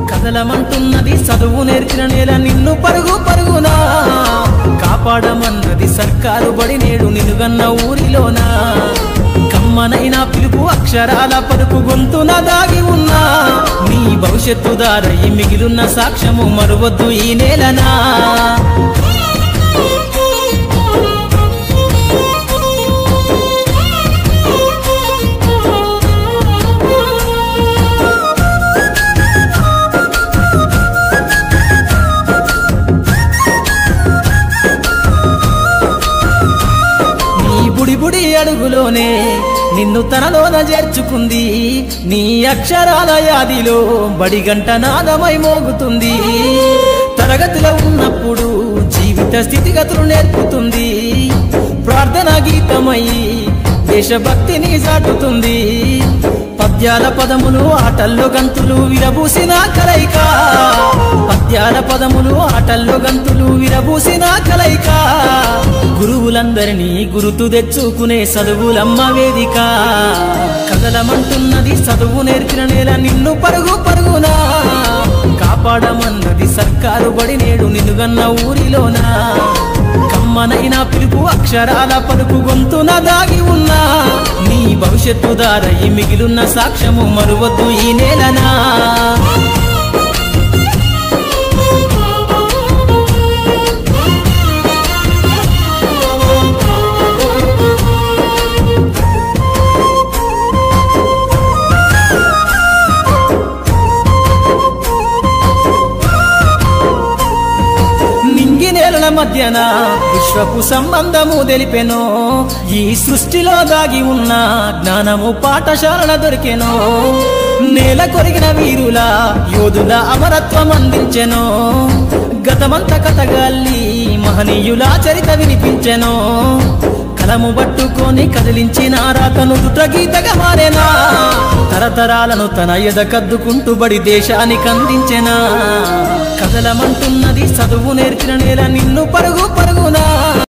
కదలమంటున్నది చదువు నేర్చిన నేల నిన్ను పరుగు పరుగునా కాపాడమన్నది సర్కారు బడి నేడు నిలుగన్న ఊరిలోనా కమ్మనైనా పిలుపు అక్షరాల పలుకు గొంతున దాగి ఉన్నా నీ భవిష్యత్తు దారయి మిగిలిన సాక్ష్యము మరువద్దు ఈ నేలనా బుడి అడుగులోనే నిన్ను తనలోన చేర్చుకుంది నీ అక్షరాల యాదిలో బడిగంట నాదమై మోగుతుంది తరగతిలో ఉన్నప్పుడు జీవిత స్థితిగతులు నేర్పుతుంది ప్రార్థనా గీతమై దేశభక్తిని చాటుతుంది పద్యాల పదములు ఆటల్లో గంతులు విరబూసిన కలయిక పద్యాల పదములు ఆటల్లో గంతులు విరబూసిన కలయిక గురువులందరినీ గురుతు తెచ్చుకునే చదువులమ్మ వేదిక కదలమంటున్నది చదువు నేర్చిన నేల నిన్ను పరుగు పరుగునా కాపాడమన్నది సర్కారు బడి నేడు నిలుగన్న ఊరిలోనా కమ్మనైనా పిలుపు అక్షరాల పలుకు గొంతున దాగి ఉన్నా నీ భవిష్యత్తు దారయి మిగిలిన సాక్ష్యము మరువద్దు ఈ నేలనా మధ్యన విశ్వపు సంబంధము తెలిపెనో ఈ సృష్టిలో దాగి ఉన్న జ్ఞానము పాఠశాలల దొరికెనో నేల కొరిగిన వీరుల యోధుల అమరత్వం అందించెనో గతమంత కథగాల్లి మహనీయుల చరిత వినిపించెనో కలము పట్టుకొని కదిలించిన రాతను దుట గీతగా మారేనా తరతరాలను తన ఎద కద్దుకుంటూ బడి దేశానికి అందించెనా కదలమంటున్నది చదువు నేర్చిన నేల నిన్ను పరుగు పరుగునా